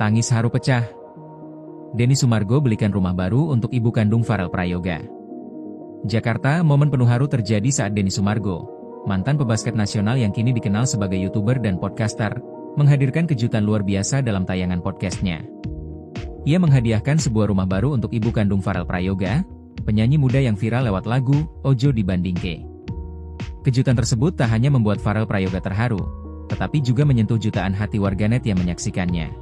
Tangis haru pecah. Denny Sumargo belikan rumah baru untuk ibu kandung Farel Prayoga. Jakarta, momen penuh haru terjadi saat Denny Sumargo, mantan pebasket nasional yang kini dikenal sebagai YouTuber dan podcaster, menghadirkan kejutan luar biasa dalam tayangan podcastnya. Ia menghadiahkan sebuah rumah baru untuk ibu kandung Farel Prayoga, penyanyi muda yang viral lewat lagu Ojo Dibandingke. Kejutan tersebut tak hanya membuat Farel Prayoga terharu, tetapi juga menyentuh jutaan hati warganet yang menyaksikannya.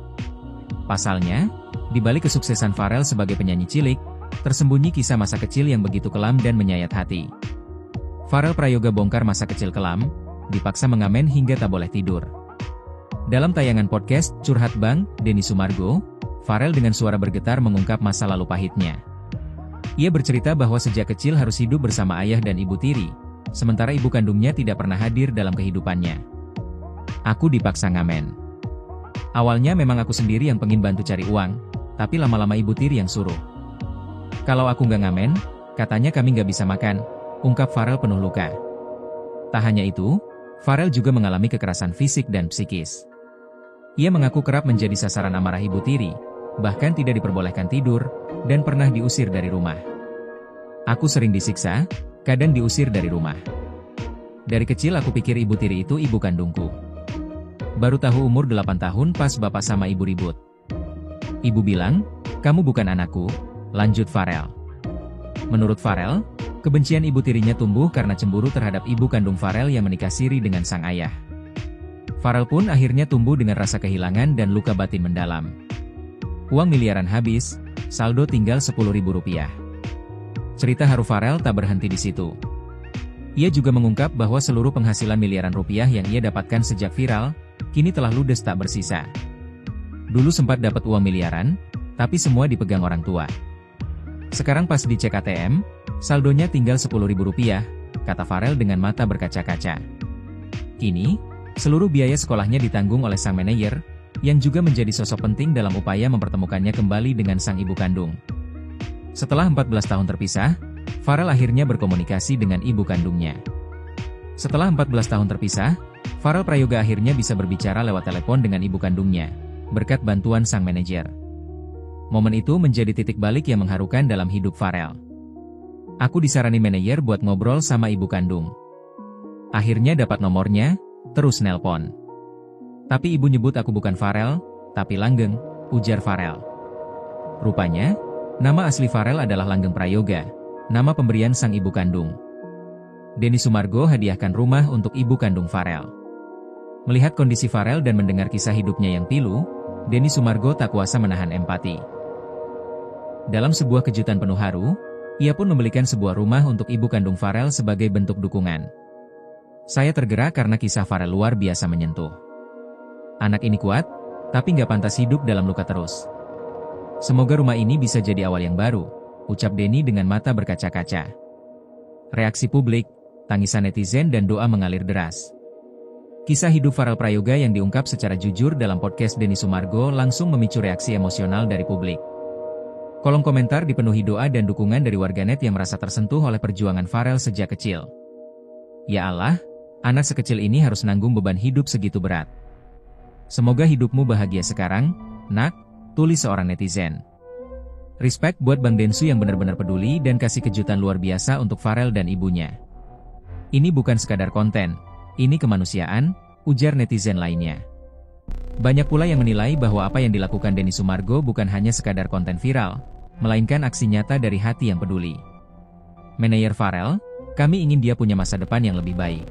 Pasalnya, di balik kesuksesan Farel sebagai penyanyi cilik, tersembunyi kisah masa kecil yang begitu kelam dan menyayat hati. Farel Prayoga bongkar masa kecil kelam, dipaksa mengamen hingga tak boleh tidur. Dalam tayangan podcast Curhat Bang, Denny Sumargo, Farel dengan suara bergetar mengungkap masa lalu pahitnya. Ia bercerita bahwa sejak kecil harus hidup bersama ayah dan ibu tiri, sementara ibu kandungnya tidak pernah hadir dalam kehidupannya. Aku dipaksa ngamen. Awalnya memang aku sendiri yang pengen bantu cari uang, tapi lama-lama ibu tiri yang suruh. Kalau aku nggak ngamen, katanya kami nggak bisa makan, ungkap Farel penuh luka. Tak hanya itu, Farel juga mengalami kekerasan fisik dan psikis. Ia mengaku kerap menjadi sasaran amarah ibu tiri, bahkan tidak diperbolehkan tidur, dan pernah diusir dari rumah. Aku sering disiksa, kadang diusir dari rumah. Dari kecil aku pikir ibu tiri itu ibu kandungku. Baru tahu umur 8 tahun pas bapak sama ibu ribut. Ibu bilang, kamu bukan anakku, lanjut Farel. Menurut Farel, kebencian ibu tirinya tumbuh karena cemburu terhadap ibu kandung Farel yang menikah siri dengan sang ayah. Farel pun akhirnya tumbuh dengan rasa kehilangan dan luka batin mendalam. Uang miliaran habis, saldo tinggal Rp10.000. Cerita haru Farel tak berhenti di situ. Ia juga mengungkap bahwa seluruh penghasilan miliaran rupiah yang ia dapatkan sejak viral, kini telah ludes tak bersisa. Dulu sempat dapat uang miliaran, tapi semua dipegang orang tua. Sekarang pas dicek ATM, saldonya tinggal Rp10.000, kata Farel dengan mata berkaca-kaca. Kini, seluruh biaya sekolahnya ditanggung oleh sang manajer, yang juga menjadi sosok penting dalam upaya mempertemukannya kembali dengan sang ibu kandung. Setelah 14 tahun terpisah, Farel akhirnya berkomunikasi dengan ibu kandungnya. Setelah 14 tahun terpisah, Farel Prayoga akhirnya bisa berbicara lewat telepon dengan ibu kandungnya, berkat bantuan sang manajer. Momen itu menjadi titik balik yang mengharukan dalam hidup Farel. Aku disarani manajer buat ngobrol sama ibu kandung. Akhirnya dapat nomornya, terus nelpon. Tapi ibu nyebut aku bukan Farel, tapi Langgeng, ujar Farel. Rupanya, nama asli Farel adalah Langgeng Prayoga, nama pemberian sang ibu kandung. Denny Sumargo hadiahkan rumah untuk ibu kandung Farel. Melihat kondisi Farel dan mendengar kisah hidupnya yang pilu, Denny Sumargo tak kuasa menahan empati. Dalam sebuah kejutan penuh haru, ia pun membelikan sebuah rumah untuk ibu kandung Farel sebagai bentuk dukungan. Saya tergerak karena kisah Farel luar biasa menyentuh. Anak ini kuat, tapi nggak pantas hidup dalam luka terus. Semoga rumah ini bisa jadi awal yang baru, ucap Denny dengan mata berkaca-kaca. Reaksi publik, tangisan netizen dan doa mengalir deras. Kisah hidup Farel Prayoga yang diungkap secara jujur dalam podcast Denny Sumargo langsung memicu reaksi emosional dari publik. Kolom komentar dipenuhi doa dan dukungan dari warganet yang merasa tersentuh oleh perjuangan Farel sejak kecil. Ya Allah, anak sekecil ini harus nanggung beban hidup segitu berat. Semoga hidupmu bahagia sekarang, nak, tulis seorang netizen. Respect buat Bang Densu yang benar-benar peduli dan kasih kejutan luar biasa untuk Farel dan ibunya. Ini bukan sekadar konten, ini kemanusiaan, ujar netizen lainnya. Banyak pula yang menilai bahwa apa yang dilakukan Denny Sumargo bukan hanya sekadar konten viral, melainkan aksi nyata dari hati yang peduli. Manajer Farel, kami ingin dia punya masa depan yang lebih baik.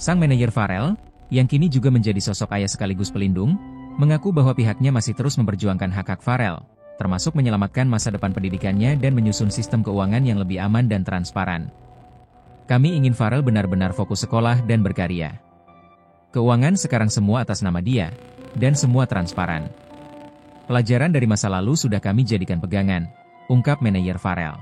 Sang manajer Farel, yang kini juga menjadi sosok ayah sekaligus pelindung, mengaku bahwa pihaknya masih terus memperjuangkan hak-hak Farel, termasuk menyelamatkan masa depan pendidikannya dan menyusun sistem keuangan yang lebih aman dan transparan. Kami ingin Farel benar-benar fokus sekolah dan berkarya. Keuangan sekarang semua atas nama dia, dan semua transparan. Pelajaran dari masa lalu sudah kami jadikan pegangan, ungkap manajer Farel.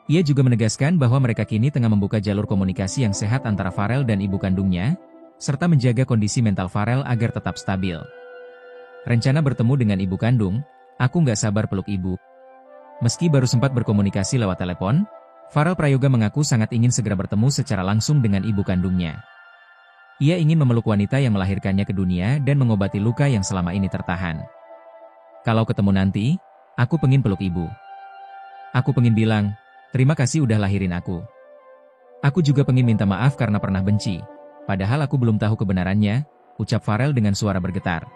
Ia juga menegaskan bahwa mereka kini tengah membuka jalur komunikasi yang sehat antara Farel dan ibu kandungnya, serta menjaga kondisi mental Farel agar tetap stabil. Rencana bertemu dengan ibu kandung, aku nggak sabar peluk ibu. Meski baru sempat berkomunikasi lewat telepon, Farel Prayoga mengaku sangat ingin segera bertemu secara langsung dengan ibu kandungnya. Ia ingin memeluk wanita yang melahirkannya ke dunia dan mengobati luka yang selama ini tertahan. Kalau ketemu nanti, aku pengen peluk ibu. Aku pengen bilang, terima kasih udah lahirin aku. Aku juga pengen minta maaf karena pernah benci. Padahal aku belum tahu kebenarannya, ucap Farel dengan suara bergetar.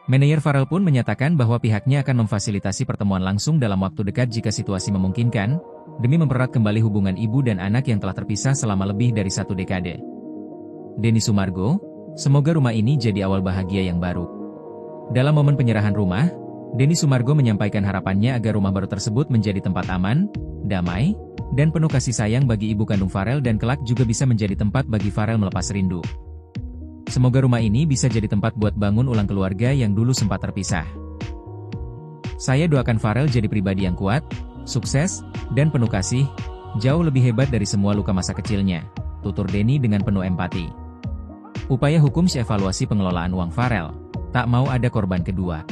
Manajer Farel pun menyatakan bahwa pihaknya akan memfasilitasi pertemuan langsung dalam waktu dekat jika situasi memungkinkan, demi mempererat kembali hubungan ibu dan anak yang telah terpisah selama lebih dari 1 dekade. Denny Sumargo, semoga rumah ini jadi awal bahagia yang baru. Dalam momen penyerahan rumah, Denny Sumargo menyampaikan harapannya agar rumah baru tersebut menjadi tempat aman, damai, dan penuh kasih sayang bagi ibu kandung Farel dan kelak juga bisa menjadi tempat bagi Farel melepas rindu. Semoga rumah ini bisa jadi tempat buat bangun ulang keluarga yang dulu sempat terpisah. Saya doakan Farel jadi pribadi yang kuat, sukses, dan penuh kasih, jauh lebih hebat dari semua luka masa kecilnya, tutur Denny dengan penuh empati. Upaya hukum evaluasi pengelolaan uang Farel, tak mau ada korban kedua.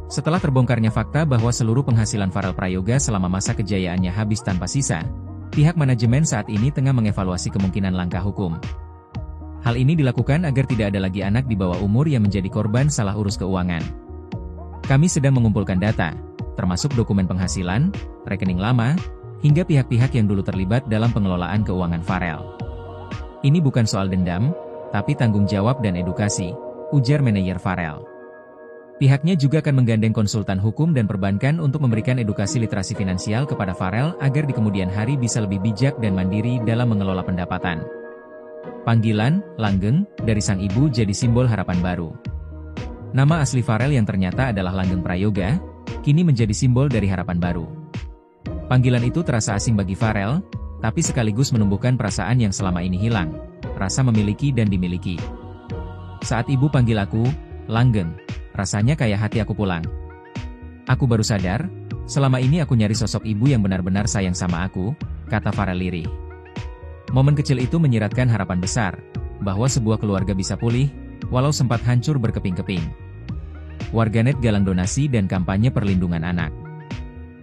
Setelah terbongkarnya fakta bahwa seluruh penghasilan Farel Prayoga selama masa kejayaannya habis tanpa sisa, pihak manajemen saat ini tengah mengevaluasi kemungkinan langkah hukum. Hal ini dilakukan agar tidak ada lagi anak di bawah umur yang menjadi korban salah urus keuangan. Kami sedang mengumpulkan data, termasuk dokumen penghasilan, rekening lama, hingga pihak-pihak yang dulu terlibat dalam pengelolaan keuangan Farel. Ini bukan soal dendam, tapi tanggung jawab dan edukasi, ujar manajer Farel. Pihaknya juga akan menggandeng konsultan hukum dan perbankan untuk memberikan edukasi literasi finansial kepada Farel agar di kemudian hari bisa lebih bijak dan mandiri dalam mengelola pendapatan. Panggilan, Langgeng, dari sang ibu jadi simbol harapan baru. Nama asli Farel yang ternyata adalah Langgeng Prayoga, kini menjadi simbol dari harapan baru. Panggilan itu terasa asing bagi Farel, tapi sekaligus menumbuhkan perasaan yang selama ini hilang, rasa memiliki dan dimiliki. Saat ibu panggil aku, Langgeng, rasanya kayak hati aku pulang. Aku baru sadar, selama ini aku nyari sosok ibu yang benar-benar sayang sama aku, kata Farel lirih. Momen kecil itu menyiratkan harapan besar, bahwa sebuah keluarga bisa pulih, walau sempat hancur berkeping-keping. Warganet galang donasi dan kampanye perlindungan anak.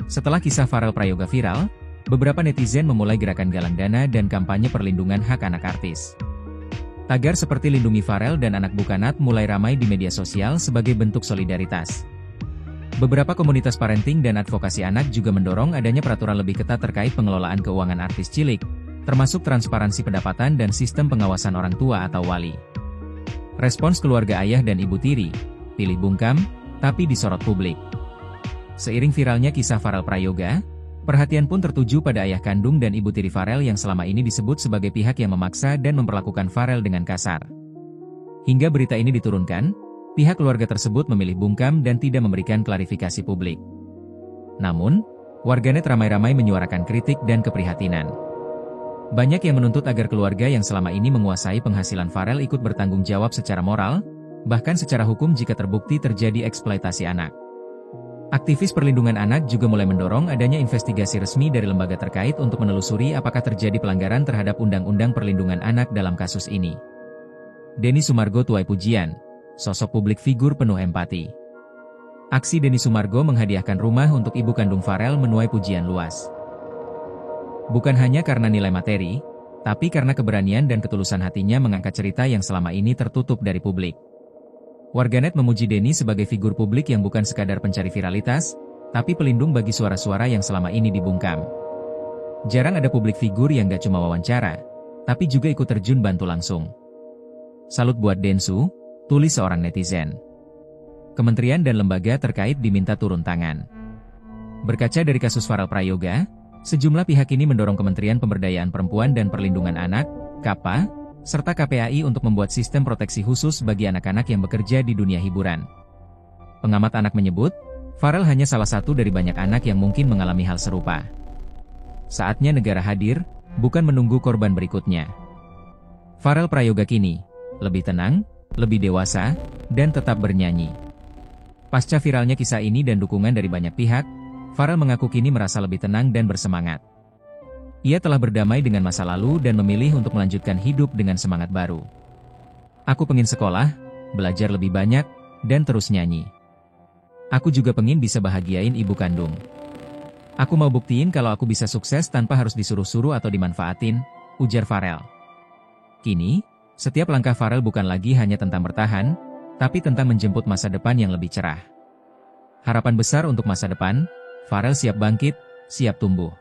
Setelah kisah Farel Prayoga viral, beberapa netizen memulai gerakan galang dana dan kampanye perlindungan hak anak artis. Tagar seperti Lindungi Farel dan Anak Bukanat mulai ramai di media sosial sebagai bentuk solidaritas. Beberapa komunitas parenting dan advokasi anak juga mendorong adanya peraturan lebih ketat terkait pengelolaan keuangan artis cilik, termasuk transparansi pendapatan dan sistem pengawasan orang tua atau wali. Respons keluarga ayah dan ibu tiri, pilih bungkam, tapi disorot publik. Seiring viralnya kisah Farel Prayoga, perhatian pun tertuju pada ayah kandung dan ibu tiri Farel yang selama ini disebut sebagai pihak yang memaksa dan memperlakukan Farel dengan kasar. Hingga berita ini diturunkan, pihak keluarga tersebut memilih bungkam dan tidak memberikan klarifikasi publik. Namun, warganet ramai-ramai menyuarakan kritik dan keprihatinan. Banyak yang menuntut agar keluarga yang selama ini menguasai penghasilan Farel ikut bertanggung jawab secara moral, bahkan secara hukum jika terbukti terjadi eksploitasi anak. Aktivis perlindungan anak juga mulai mendorong adanya investigasi resmi dari lembaga terkait untuk menelusuri apakah terjadi pelanggaran terhadap Undang-Undang Perlindungan Anak dalam kasus ini. Denny Sumargo tuai pujian, sosok publik figur penuh empati. Aksi Denny Sumargo menghadiahkan rumah untuk ibu kandung Farel menuai pujian luas. Bukan hanya karena nilai materi, tapi karena keberanian dan ketulusan hatinya mengangkat cerita yang selama ini tertutup dari publik. Warganet memuji Denny sebagai figur publik yang bukan sekadar pencari viralitas, tapi pelindung bagi suara-suara yang selama ini dibungkam. Jarang ada publik figur yang gak cuma wawancara, tapi juga ikut terjun bantu langsung. Salut buat Densu, tulis seorang netizen. Kementerian dan lembaga terkait diminta turun tangan. Berkaca dari kasus Farel Prayoga, sejumlah pihak ini mendorong Kementerian Pemberdayaan Perempuan dan Perlindungan Anak, KAPA, serta KPAI untuk membuat sistem proteksi khusus bagi anak-anak yang bekerja di dunia hiburan. Pengamat anak menyebut, Farel hanya salah satu dari banyak anak yang mungkin mengalami hal serupa. Saatnya negara hadir, bukan menunggu korban berikutnya. Farel Prayoga kini, lebih tenang, lebih dewasa, dan tetap bernyanyi. Pasca viralnya kisah ini dan dukungan dari banyak pihak, Farel mengaku kini merasa lebih tenang dan bersemangat. Ia telah berdamai dengan masa lalu dan memilih untuk melanjutkan hidup dengan semangat baru. Aku pengen sekolah, belajar lebih banyak, dan terus nyanyi. Aku juga pengen bisa bahagiain ibu kandung. Aku mau buktiin kalau aku bisa sukses tanpa harus disuruh-suruh atau dimanfaatin, ujar Farel. Kini, Setiap langkah Farel bukan lagi hanya tentang bertahan, tapi tentang menjemput masa depan yang lebih cerah. Harapan besar untuk masa depan, Farel siap bangkit, siap tumbuh.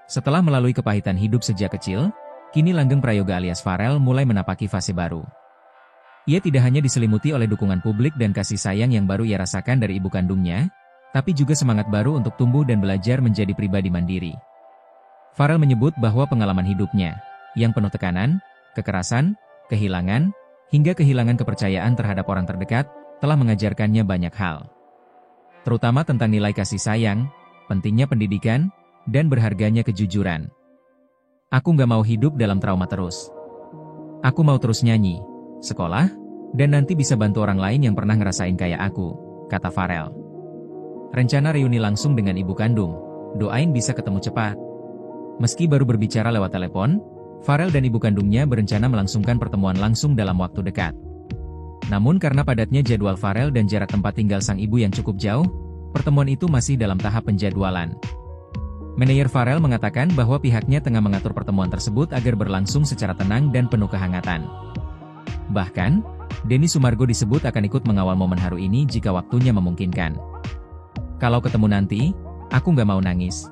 Setelah melalui kepahitan hidup sejak kecil, kini Langgeng Prayoga alias Farel mulai menapaki fase baru. Ia tidak hanya diselimuti oleh dukungan publik dan kasih sayang yang baru ia rasakan dari ibu kandungnya, tapi juga semangat baru untuk tumbuh dan belajar menjadi pribadi mandiri. Farel menyebut bahwa pengalaman hidupnya, yang penuh tekanan, kekerasan, kehilangan, hingga kehilangan kepercayaan terhadap orang terdekat, telah mengajarkannya banyak hal. Terutama tentang nilai kasih sayang, pentingnya pendidikan, dan berharganya kejujuran. Aku nggak mau hidup dalam trauma terus. Aku mau terus nyanyi, sekolah, dan nanti bisa bantu orang lain yang pernah ngerasain kayak aku, kata Farel. Rencana reuni langsung dengan ibu kandung, doain bisa ketemu cepat. Meski baru berbicara lewat telepon, Farel dan ibu kandungnya berencana melangsungkan pertemuan langsung dalam waktu dekat. Namun karena padatnya jadwal Farel dan jarak tempat tinggal sang ibu yang cukup jauh, pertemuan itu masih dalam tahap penjadwalan. Manajer Farel mengatakan bahwa pihaknya tengah mengatur pertemuan tersebut agar berlangsung secara tenang dan penuh kehangatan. Bahkan, Denny Sumargo disebut akan ikut mengawal momen haru ini jika waktunya memungkinkan. Kalau ketemu nanti, aku nggak mau nangis.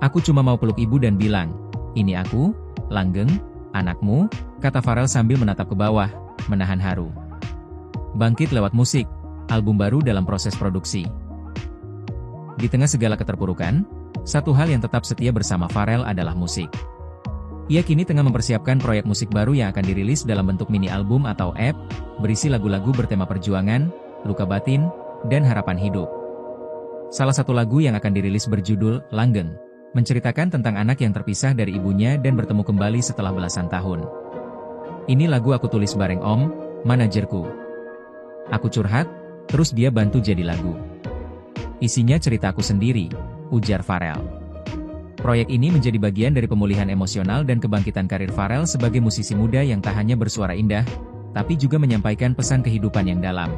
Aku cuma mau peluk ibu dan bilang, ini aku, Langgeng, anakmu, kata Farel sambil menatap ke bawah, menahan haru. Bangkit lewat musik, album baru dalam proses produksi. Di tengah segala keterpurukan, satu hal yang tetap setia bersama Farel adalah musik. Ia kini tengah mempersiapkan proyek musik baru yang akan dirilis dalam bentuk mini album atau EP, berisi lagu-lagu bertema perjuangan, luka batin, dan harapan hidup. Salah satu lagu yang akan dirilis berjudul Langgeng, menceritakan tentang anak yang terpisah dari ibunya dan bertemu kembali setelah belasan tahun. Ini lagu aku tulis bareng Om, manajerku. Aku curhat, terus dia bantu jadi lagu. Isinya cerita aku sendiri, ujar Farel. Proyek ini menjadi bagian dari pemulihan emosional dan kebangkitan karir Farel sebagai musisi muda yang tak hanya bersuara indah, tapi juga menyampaikan pesan kehidupan yang dalam.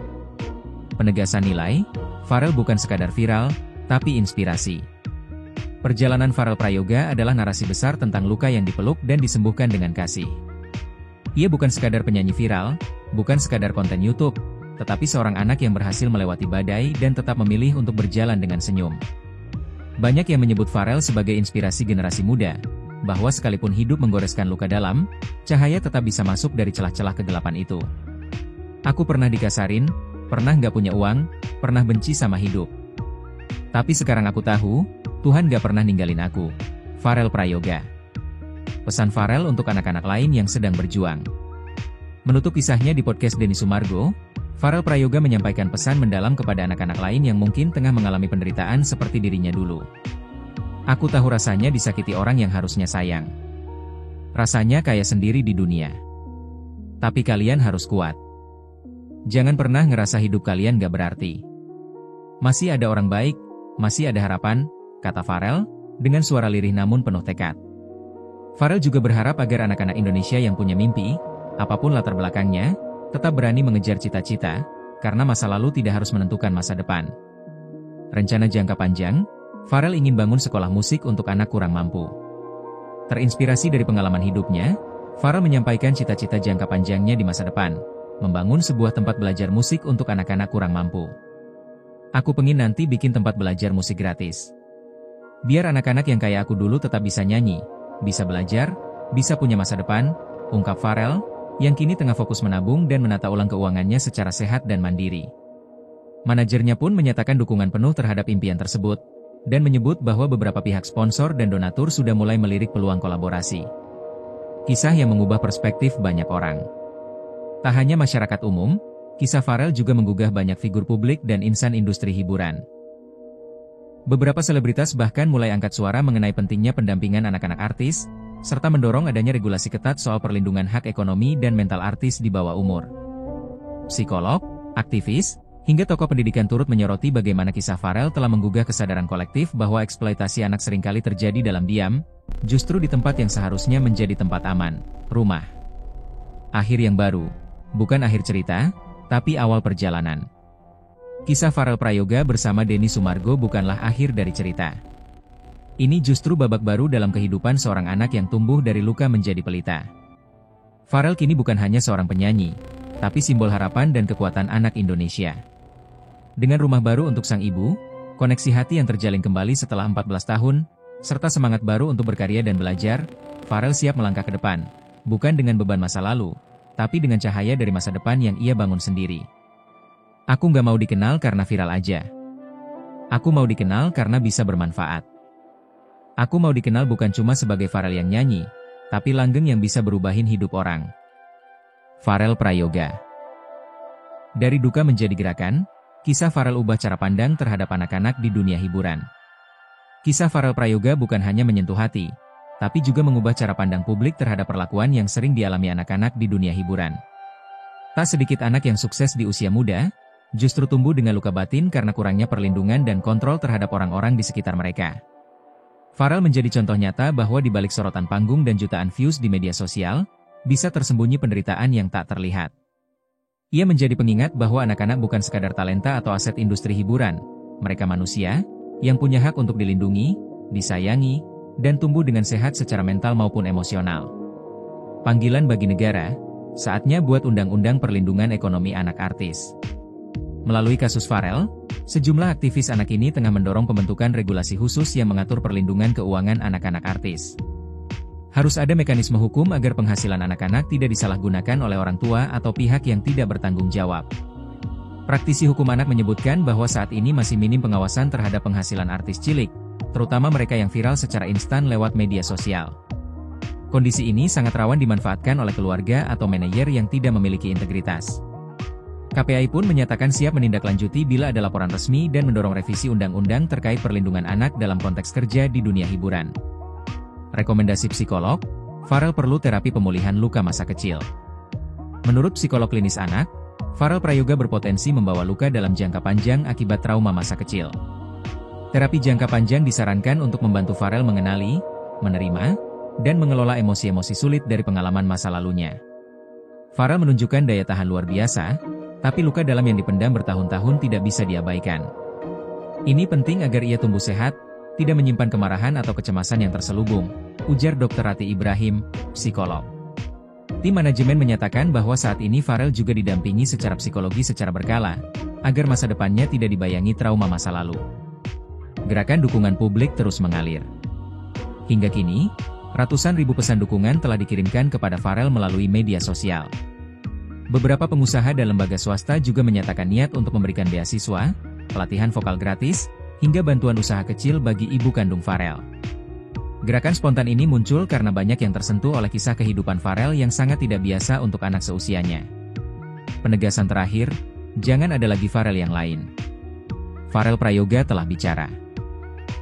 Penegasan nilai, Farel bukan sekadar viral, tapi inspirasi. Perjalanan Farel Prayoga adalah narasi besar tentang luka yang dipeluk dan disembuhkan dengan kasih. Ia bukan sekadar penyanyi viral, bukan sekadar konten YouTube, tetapi seorang anak yang berhasil melewati badai dan tetap memilih untuk berjalan dengan senyum. Banyak yang menyebut Farel sebagai inspirasi generasi muda, bahwa sekalipun hidup menggoreskan luka dalam, cahaya tetap bisa masuk dari celah-celah kegelapan itu. Aku pernah dikasarin, pernah nggak punya uang, pernah benci sama hidup. Tapi sekarang aku tahu, Tuhan gak pernah ninggalin aku. Farel Prayoga. Pesan Farel untuk anak-anak lain yang sedang berjuang. Menutup kisahnya di podcast Denny Sumargo, Farel Prayoga menyampaikan pesan mendalam kepada anak-anak lain yang mungkin tengah mengalami penderitaan seperti dirinya dulu. Aku tahu rasanya disakiti orang yang harusnya sayang. Rasanya kayak sendiri di dunia. Tapi kalian harus kuat. Jangan pernah ngerasa hidup kalian gak berarti. Masih ada orang baik, masih ada harapan, kata Farel, dengan suara lirih namun penuh tekad. Farel juga berharap agar anak-anak Indonesia yang punya mimpi, apapun latar belakangnya, tetap berani mengejar cita-cita, karena masa lalu tidak harus menentukan masa depan. Rencana jangka panjang, Farel ingin bangun sekolah musik untuk anak kurang mampu. Terinspirasi dari pengalaman hidupnya, Farel menyampaikan cita-cita jangka panjangnya di masa depan, membangun sebuah tempat belajar musik untuk anak-anak kurang mampu. Aku pengen nanti bikin tempat belajar musik gratis. Biar anak-anak yang kayak aku dulu tetap bisa nyanyi, bisa belajar, bisa punya masa depan, ungkap Farel, yang kini tengah fokus menabung dan menata ulang keuangannya secara sehat dan mandiri. Manajernya pun menyatakan dukungan penuh terhadap impian tersebut, dan menyebut bahwa beberapa pihak sponsor dan donatur sudah mulai melirik peluang kolaborasi. Kisah yang mengubah perspektif banyak orang. Tak hanya masyarakat umum, kisah Farel juga menggugah banyak figur publik dan insan industri hiburan. Beberapa selebritas bahkan mulai angkat suara mengenai pentingnya pendampingan anak-anak artis, serta mendorong adanya regulasi ketat soal perlindungan hak ekonomi dan mental artis di bawah umur. Psikolog, aktivis, hingga tokoh pendidikan turut menyoroti bagaimana kisah Farel telah menggugah kesadaran kolektif bahwa eksploitasi anak seringkali terjadi dalam diam, justru di tempat yang seharusnya menjadi tempat aman, rumah. Akhir yang baru, bukan akhir cerita, tapi awal perjalanan. Kisah Farel Prayoga bersama Denny Sumargo bukanlah akhir dari cerita. Ini justru babak baru dalam kehidupan seorang anak yang tumbuh dari luka menjadi pelita. Farel kini bukan hanya seorang penyanyi, tapi simbol harapan dan kekuatan anak Indonesia. Dengan rumah baru untuk sang ibu, koneksi hati yang terjalin kembali setelah 14 tahun, serta semangat baru untuk berkarya dan belajar, Farel siap melangkah ke depan, bukan dengan beban masa lalu, tapi dengan cahaya dari masa depan yang ia bangun sendiri. Aku nggak mau dikenal karena viral aja. Aku mau dikenal karena bisa bermanfaat. Aku mau dikenal bukan cuma sebagai Farel yang nyanyi, tapi langgeng yang bisa berubahin hidup orang. Farel Prayoga. Dari duka menjadi gerakan, kisah Farel ubah cara pandang terhadap anak-anak di dunia hiburan. Kisah Farel Prayoga bukan hanya menyentuh hati, tapi juga mengubah cara pandang publik terhadap perlakuan yang sering dialami anak-anak di dunia hiburan. Tak sedikit anak yang sukses di usia muda, justru tumbuh dengan luka batin karena kurangnya perlindungan dan kontrol terhadap orang-orang di sekitar mereka. Farel menjadi contoh nyata bahwa di balik sorotan panggung dan jutaan views di media sosial, bisa tersembunyi penderitaan yang tak terlihat. Ia menjadi pengingat bahwa anak-anak bukan sekadar talenta atau aset industri hiburan. Mereka manusia, yang punya hak untuk dilindungi, disayangi, dan tumbuh dengan sehat secara mental maupun emosional. Panggilan bagi negara, saatnya buat undang-undang perlindungan ekonomi anak artis. Melalui kasus Farel, sejumlah aktivis anak ini tengah mendorong pembentukan regulasi khusus yang mengatur perlindungan keuangan anak-anak artis. Harus ada mekanisme hukum agar penghasilan anak-anak tidak disalahgunakan oleh orang tua atau pihak yang tidak bertanggung jawab. Praktisi hukum anak menyebutkan bahwa saat ini masih minim pengawasan terhadap penghasilan artis cilik, terutama mereka yang viral secara instan lewat media sosial. Kondisi ini sangat rawan dimanfaatkan oleh keluarga atau manajer yang tidak memiliki integritas. KPAI pun menyatakan siap menindaklanjuti bila ada laporan resmi dan mendorong revisi undang-undang terkait perlindungan anak dalam konteks kerja di dunia hiburan. Rekomendasi psikolog, Farel perlu terapi pemulihan luka masa kecil. Menurut psikolog klinis anak, Farel Prayoga berpotensi membawa luka dalam jangka panjang akibat trauma masa kecil. Terapi jangka panjang disarankan untuk membantu Farel mengenali, menerima, dan mengelola emosi-emosi sulit dari pengalaman masa lalunya. Farel menunjukkan daya tahan luar biasa, tapi luka dalam yang dipendam bertahun-tahun tidak bisa diabaikan. Ini penting agar ia tumbuh sehat, tidak menyimpan kemarahan atau kecemasan yang terselubung, ujar Dr. Rati Ibrahim, psikolog. Tim manajemen menyatakan bahwa saat ini Farel juga didampingi secara psikologi secara berkala, agar masa depannya tidak dibayangi trauma masa lalu. Gerakan dukungan publik terus mengalir. Hingga kini, ratusan ribu pesan dukungan telah dikirimkan kepada Farel melalui media sosial. Beberapa pengusaha dan lembaga swasta juga menyatakan niat untuk memberikan beasiswa, pelatihan vokal gratis, hingga bantuan usaha kecil bagi ibu kandung Farel. Gerakan spontan ini muncul karena banyak yang tersentuh oleh kisah kehidupan Farel yang sangat tidak biasa untuk anak seusianya. Penegasan terakhir, jangan ada lagi Farel yang lain. Farel Prayoga telah bicara.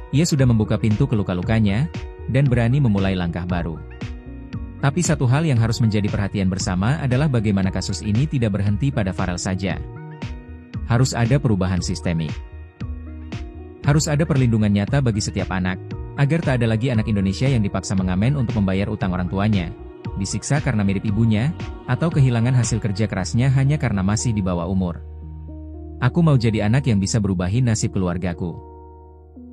Ia sudah membuka pintu ke luka-lukanya, dan berani memulai langkah baru. Tapi satu hal yang harus menjadi perhatian bersama adalah bagaimana kasus ini tidak berhenti pada Farel saja. Harus ada perubahan sistemik. Harus ada perlindungan nyata bagi setiap anak, agar tak ada lagi anak Indonesia yang dipaksa mengamen untuk membayar utang orang tuanya, disiksa karena mirip ibunya, atau kehilangan hasil kerja kerasnya hanya karena masih di bawah umur. Aku mau jadi anak yang bisa berubahin nasib keluargaku.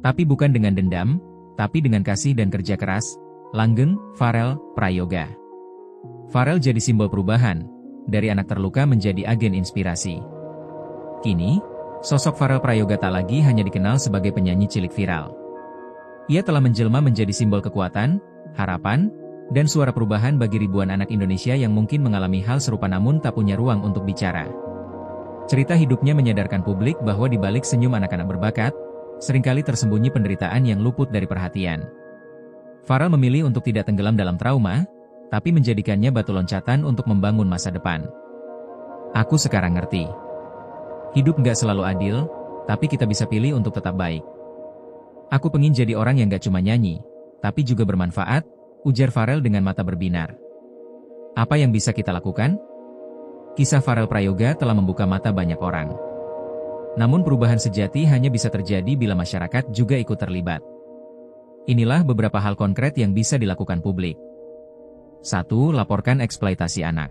Tapi bukan dengan dendam, tapi dengan kasih dan kerja keras. Langgeng, Farel Prayoga. Farel jadi simbol perubahan, dari anak terluka menjadi agen inspirasi. Kini, sosok Farel Prayoga tak lagi hanya dikenal sebagai penyanyi cilik viral. Ia telah menjelma menjadi simbol kekuatan, harapan, dan suara perubahan bagi ribuan anak Indonesia yang mungkin mengalami hal serupa namun tak punya ruang untuk bicara. Cerita hidupnya menyadarkan publik bahwa di balik senyum anak-anak berbakat, seringkali tersembunyi penderitaan yang luput dari perhatian. Farel memilih untuk tidak tenggelam dalam trauma, tapi menjadikannya batu loncatan untuk membangun masa depan. Aku sekarang ngerti. Hidup nggak selalu adil, tapi kita bisa pilih untuk tetap baik. Aku pengen jadi orang yang nggak cuma nyanyi, tapi juga bermanfaat, ujar Farel dengan mata berbinar. Apa yang bisa kita lakukan? Kisah Farel Prayoga telah membuka mata banyak orang. Namun perubahan sejati hanya bisa terjadi bila masyarakat juga ikut terlibat. Inilah beberapa hal konkret yang bisa dilakukan publik. 1. Laporkan eksploitasi anak.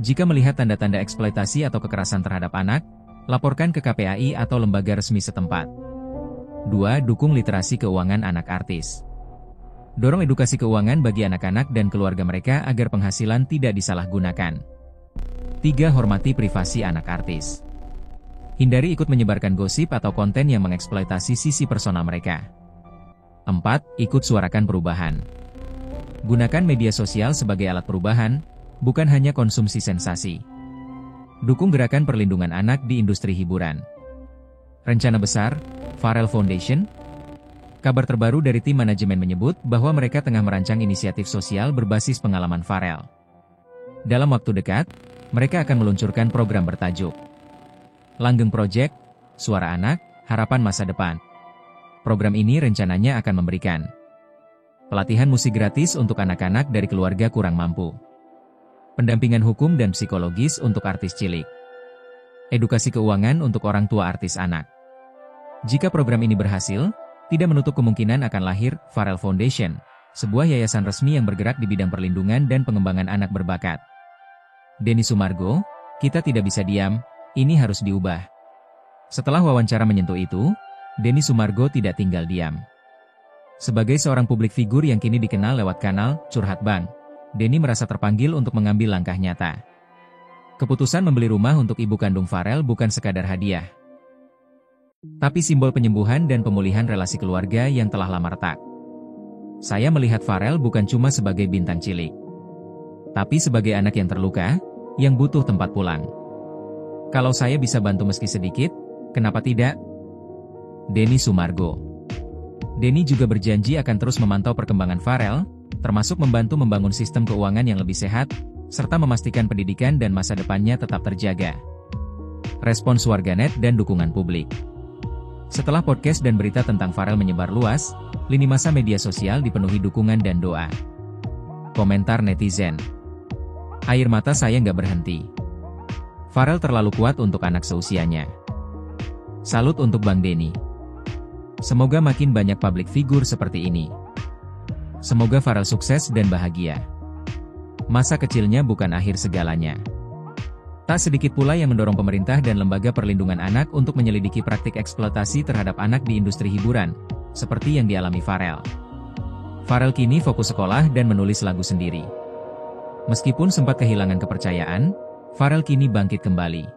Jika melihat tanda-tanda eksploitasi atau kekerasan terhadap anak, laporkan ke KPAI atau lembaga resmi setempat. 2. Dukung literasi keuangan anak artis. Dorong edukasi keuangan bagi anak-anak dan keluarga mereka agar penghasilan tidak disalahgunakan. 3. Hormati privasi anak artis. Hindari ikut menyebarkan gosip atau konten yang mengeksploitasi sisi personal mereka. 4. Ikut suarakan perubahan. Gunakan media sosial sebagai alat perubahan, bukan hanya konsumsi sensasi. Dukung gerakan perlindungan anak di industri hiburan. Rencana besar, Pharrell Foundation. Kabar terbaru dari tim manajemen menyebut bahwa mereka tengah merancang inisiatif sosial berbasis pengalaman Pharrell. Dalam waktu dekat, mereka akan meluncurkan program bertajuk Langgeng Project, Suara Anak, Harapan Masa Depan. Program ini rencananya akan memberikan pelatihan musik gratis untuk anak-anak dari keluarga kurang mampu, pendampingan hukum dan psikologis untuk artis cilik, edukasi keuangan untuk orang tua artis anak. Jika program ini berhasil, tidak menutup kemungkinan akan lahir Pharrell Foundation, sebuah yayasan resmi yang bergerak di bidang perlindungan dan pengembangan anak berbakat. Denny Sumargo, kita tidak bisa diam, ini harus diubah. Setelah wawancara menyentuh itu, Denny Sumargo tidak tinggal diam. Sebagai seorang publik figur yang kini dikenal lewat kanal Curhat Bang, Denny merasa terpanggil untuk mengambil langkah nyata. Keputusan membeli rumah untuk ibu kandung Pharrell bukan sekadar hadiah, tapi simbol penyembuhan dan pemulihan relasi keluarga yang telah lama retak. Saya melihat Pharrell bukan cuma sebagai bintang cilik, tapi sebagai anak yang terluka, yang butuh tempat pulang. Kalau saya bisa bantu meski sedikit, kenapa tidak? Denny Sumargo. Denny juga berjanji akan terus memantau perkembangan Pharrell, termasuk membantu membangun sistem keuangan yang lebih sehat, serta memastikan pendidikan dan masa depannya tetap terjaga. Respons warganet dan dukungan publik. Setelah podcast dan berita tentang Pharrell menyebar luas, lini masa media sosial dipenuhi dukungan dan doa. Komentar netizen. Air mata saya nggak berhenti. Pharrell terlalu kuat untuk anak seusianya. Salut untuk Bang Denny. Semoga makin banyak public figure seperti ini. Semoga Pharrell sukses dan bahagia. Masa kecilnya bukan akhir segalanya. Tak sedikit pula yang mendorong pemerintah dan lembaga perlindungan anak untuk menyelidiki praktik eksploitasi terhadap anak di industri hiburan, seperti yang dialami Pharrell. Pharrell kini fokus sekolah dan menulis lagu sendiri. Meskipun sempat kehilangan kepercayaan, Pharrell kini bangkit kembali.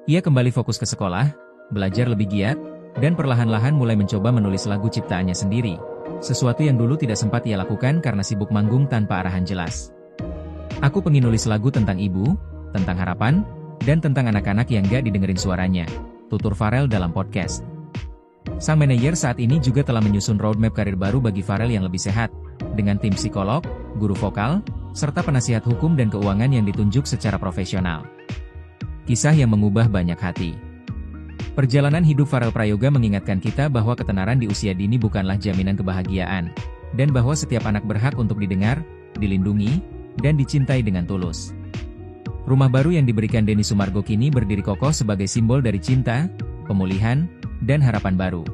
Ia kembali fokus ke sekolah, belajar lebih giat, dan perlahan-lahan mulai mencoba menulis lagu ciptaannya sendiri, sesuatu yang dulu tidak sempat ia lakukan karena sibuk manggung tanpa arahan jelas. Aku pengen nulis lagu tentang ibu, tentang harapan, dan tentang anak-anak yang gak didengerin suaranya, tutur Pharrell dalam podcast. Sang manajer saat ini juga telah menyusun roadmap karir baru bagi Pharrell yang lebih sehat, dengan tim psikolog, guru vokal, serta penasihat hukum dan keuangan yang ditunjuk secara profesional. Kisah yang mengubah banyak hati. Perjalanan hidup Pharrell Prayoga mengingatkan kita bahwa ketenaran di usia dini bukanlah jaminan kebahagiaan, dan bahwa setiap anak berhak untuk didengar, dilindungi, dan dicintai dengan tulus. Rumah baru yang diberikan Denny Sumargo kini berdiri kokoh sebagai simbol dari cinta, pemulihan, dan harapan baru.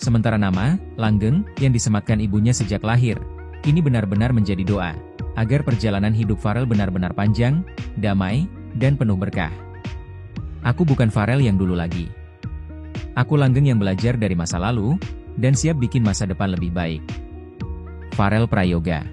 Sementara nama, Langgeng, yang disematkan ibunya sejak lahir, kini benar-benar menjadi doa, agar perjalanan hidup Pharrell benar-benar panjang, damai, dan penuh berkah. Aku bukan Pharrell yang dulu lagi. Aku Langgeng yang belajar dari masa lalu, dan siap bikin masa depan lebih baik. Pharrell Prayoga.